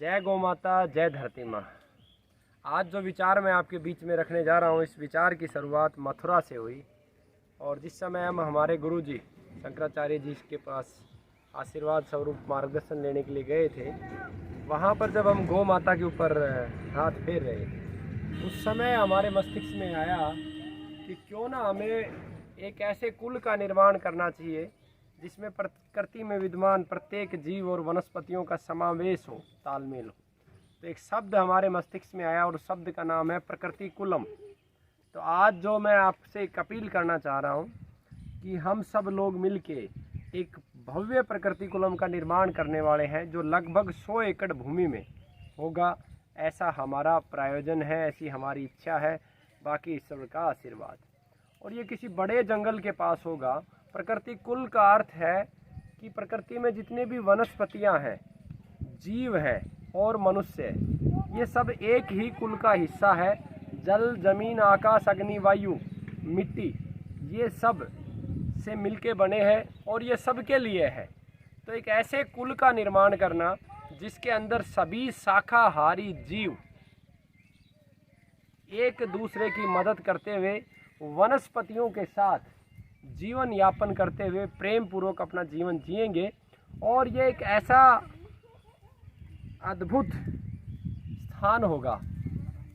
जय गौ माता, जय धरती माँ। आज जो विचार मैं आपके बीच में रखने जा रहा हूँ, इस विचार की शुरुआत मथुरा से हुई। और जिस समय हम हमारे गुरु जी शंकराचार्य जी के पास आशीर्वाद स्वरूप मार्गदर्शन लेने के लिए गए थे, वहाँ पर जब हम गौ माता के ऊपर हाथ फेर रहे थे, उस समय हमारे मस्तिष्क में आया कि क्यों ना हमें एक ऐसे कुल का निर्माण करना चाहिए जिसमें प्रकृति में विद्यमान प्रत्येक जीव और वनस्पतियों का समावेश हो, तालमेल हो। तो एक शब्द हमारे मस्तिष्क में आया और शब्द का नाम है प्रकृति कुलम। तो आज जो मैं आपसे एक अपील करना चाह रहा हूँ कि हम सब लोग मिलके एक भव्य प्रकृति कुलम का निर्माण करने वाले हैं, जो लगभग 100 एकड़ भूमि में होगा। ऐसा हमारा प्रायोजन है, ऐसी हमारी इच्छा है, बाकी ईश्वर का आशीर्वाद। और ये किसी बड़े जंगल के पास होगा। प्रकृति कुल का अर्थ है कि प्रकृति में जितने भी वनस्पतियां हैं, जीव हैं और मनुष्य, ये सब एक ही कुल का हिस्सा है। जल, जमीन, आकाश, अग्नि, वायु, मिट्टी, ये सब से मिलके बने हैं और ये सब के लिए है। तो एक ऐसे कुल का निर्माण करना जिसके अंदर सभी शाकाहारी जीव एक दूसरे की मदद करते हुए वनस्पतियों के साथ जीवन यापन करते हुए प्रेम पूर्वक अपना जीवन जिएंगे। और ये एक ऐसा अद्भुत स्थान होगा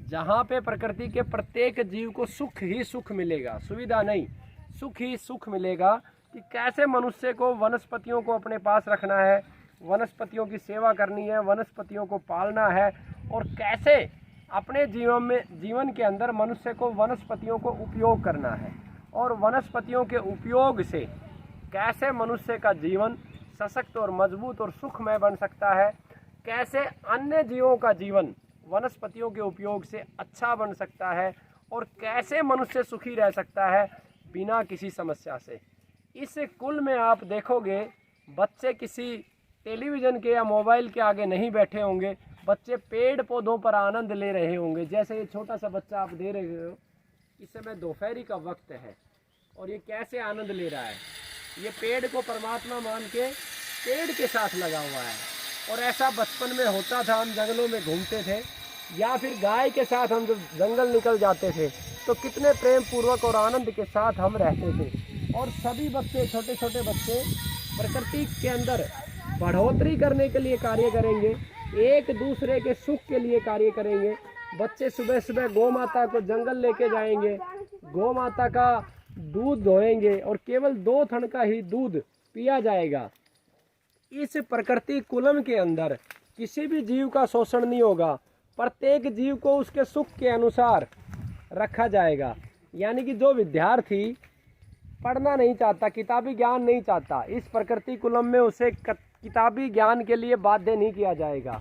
जहाँ पे प्रकृति के प्रत्येक जीव को सुख ही सुख मिलेगा, सुविधा नहीं, सुख ही सुख मिलेगा। कि कैसे मनुष्य को वनस्पतियों को अपने पास रखना है, वनस्पतियों की सेवा करनी है, वनस्पतियों को पालना है, और कैसे अपने जीवन के अंदर मनुष्य को वनस्पतियों को उपयोग करना है, और वनस्पतियों के उपयोग से कैसे मनुष्य का जीवन सशक्त और मजबूत और सुखमय बन सकता है, कैसे अन्य जीवों का जीवन वनस्पतियों के उपयोग से अच्छा बन सकता है, और कैसे मनुष्य सुखी रह सकता है बिना किसी समस्या से। इस कुल में आप देखोगे बच्चे किसी टेलीविज़न के या मोबाइल के आगे नहीं बैठे होंगे, बच्चे पेड़ पौधों पर आनंद ले रहे होंगे। जैसे ये छोटा सा बच्चा आप दे रहे हो, इस समय दोपहरी का वक्त है और ये कैसे आनंद ले रहा है। ये पेड़ को परमात्मा मान के पेड़ के साथ लगा हुआ है। और ऐसा बचपन में होता था, हम जंगलों में घूमते थे या फिर गाय के साथ हम जब जंगल निकल जाते थे तो कितने प्रेम पूर्वक और आनंद के साथ हम रहते थे। और सभी बच्चे, छोटे छोटे बच्चे प्रकृति के अंदर बढ़ोतरी करने के लिए कार्य करेंगे, एक दूसरे के सुख के लिए कार्य करेंगे। बच्चे सुबह सुबह गौ माता को जंगल लेके जाएंगे, गौ माता का दूध दोहेंगे और केवल 2 थन का ही दूध पिया जाएगा। इस प्रकृति कुलम के अंदर किसी भी जीव का शोषण नहीं होगा, प्रत्येक जीव को उसके सुख के अनुसार रखा जाएगा। यानी कि जो विद्यार्थी पढ़ना नहीं चाहता, किताबी ज्ञान नहीं चाहता, इस प्रकृति कुलम में उसे किताबी ज्ञान के लिए बाध्य नहीं किया जाएगा।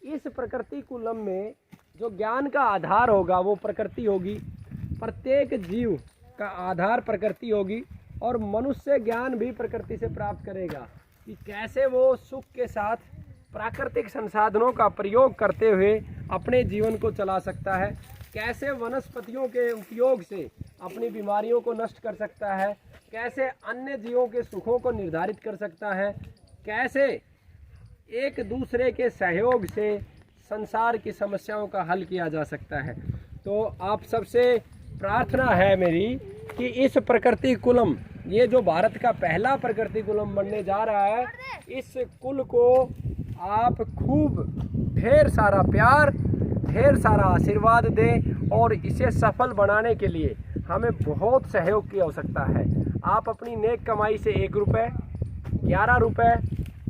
इस प्रकृति कुलम में जो ज्ञान का आधार होगा वो प्रकृति होगी, प्रत्येक जीव का आधार प्रकृति होगी, और मनुष्य ज्ञान भी प्रकृति से प्राप्त करेगा कि कैसे वो सुख के साथ प्राकृतिक संसाधनों का प्रयोग करते हुए अपने जीवन को चला सकता है, कैसे वनस्पतियों के उपयोग से अपनी बीमारियों को नष्ट कर सकता है, कैसे अन्य जीवों के सुखों को निर्धारित कर सकता है, कैसे एक दूसरे के सहयोग से संसार की समस्याओं का हल किया जा सकता है। तो आप सबसे प्रार्थना है मेरी कि इस प्रकृति कुलम, ये जो भारत का पहला प्रकृति कुलम बनने जा रहा है, इस कुल को आप खूब ढेर सारा प्यार, ढेर सारा आशीर्वाद दें, और इसे सफल बनाने के लिए हमें बहुत सहयोग की आवश्यकता है। आप अपनी नेक कमाई से 1 रुपये, 11 रुपये,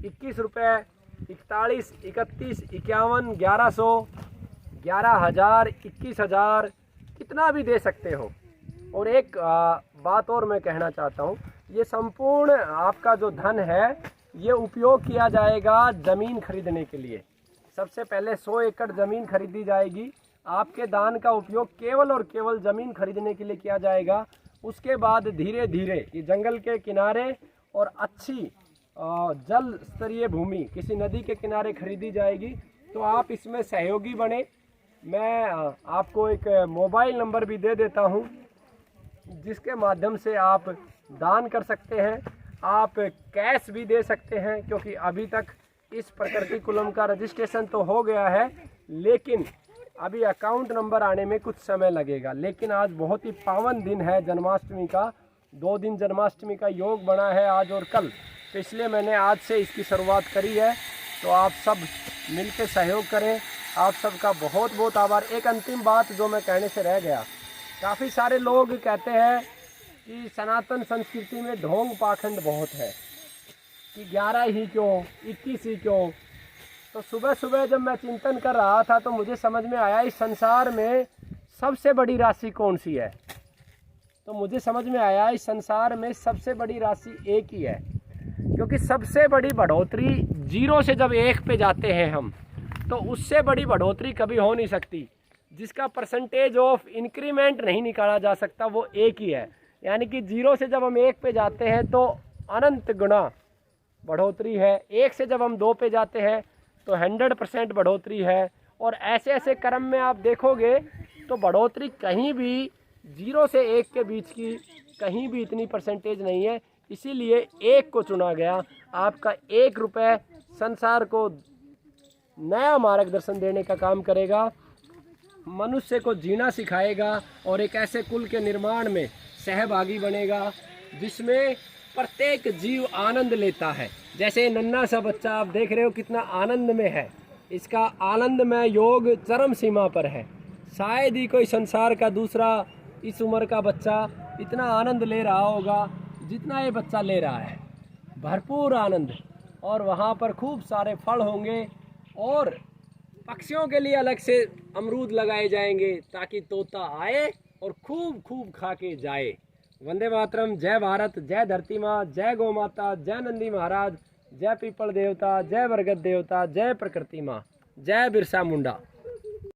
21 रुपये, 41, 31, 51, 1100, 11,000, 21,000, कितना भी दे सकते हो। और एक बात और मैं कहना चाहता हूँ, ये संपूर्ण आपका जो धन है ये उपयोग किया जाएगा ज़मीन खरीदने के लिए। सबसे पहले 100 एकड़ ज़मीन खरीदी जाएगी। आपके दान का उपयोग केवल और केवल ज़मीन खरीदने के लिए किया जाएगा। उसके बाद धीरे धीरे ये जंगल के किनारे और अच्छी जल स्तरीय भूमि किसी नदी के किनारे खरीदी जाएगी। तो आप इसमें सहयोगी बने। मैं आपको एक मोबाइल नंबर भी दे देता हूँ जिसके माध्यम से आप दान कर सकते हैं। आप कैश भी दे सकते हैं, क्योंकि अभी तक इस प्रकृति कुलम का रजिस्ट्रेशन तो हो गया है, लेकिन अभी अकाउंट नंबर आने में कुछ समय लगेगा। लेकिन आज बहुत ही पावन दिन है जन्माष्टमी का, 2 दिन जन्माष्टमी का योग बना है आज और कल, तो इसलिए मैंने आज से इसकी शुरुआत करी है। तो आप सब मिलकर सहयोग करें। आप सबका बहुत बहुत आभार। एक अंतिम बात जो मैं कहने से रह गया, काफ़ी सारे लोग कहते हैं कि सनातन संस्कृति में ढोंग पाखंड बहुत है, कि 11 ही क्यों, 21 ही क्यों। तो सुबह सुबह जब मैं चिंतन कर रहा था तो मुझे समझ में आया इस संसार में सबसे बड़ी राशि कौन सी है। तो मुझे समझ में आया इस संसार में सबसे बड़ी राशि एक ही है, क्योंकि सबसे बड़ी बढ़ोतरी 0 से जब 1 पे जाते हैं हम, तो उससे बड़ी बढ़ोतरी कभी हो नहीं सकती। जिसका परसेंटेज ऑफ इंक्रीमेंट नहीं निकाला जा सकता वो एक ही है। यानी कि 0 से जब हम 1 पे जाते हैं तो अनंत गुना बढ़ोतरी है। 1 से जब हम 2 पे जाते हैं तो 100% बढ़ोतरी है। और ऐसे ऐसे क्रम में आप देखोगे तो बढ़ोतरी कहीं भी 0 से 1 के बीच की कहीं भी इतनी परसेंटेज नहीं है। इसीलिए 1 को चुना गया। आपका 1 रुपये संसार को नया मार्गदर्शन देने का काम करेगा, मनुष्य को जीना सिखाएगा और एक ऐसे कुल के निर्माण में सहभागी बनेगा जिसमें प्रत्येक जीव आनंद लेता है। जैसे नन्हा सा बच्चा आप देख रहे हो कितना आनंद में है, इसका आनंदमय योग चरम सीमा पर है। शायद ही कोई संसार का दूसरा इस उम्र का बच्चा इतना आनंद ले रहा होगा जितना ये बच्चा ले रहा है, भरपूर आनंद। और वहाँ पर खूब सारे फल होंगे और पक्षियों के लिए अलग से अमरूद लगाए जाएंगे ताकि तोता आए और खूब खूब खा के जाए। वंदे मातरम। जय भारत, जय धरती माँ, जय गौ माता, जय नंदी महाराज, जय पीपल देवता, जय बरगद देवता, जय प्रकृति माँ, जय बिरसा मुंडा।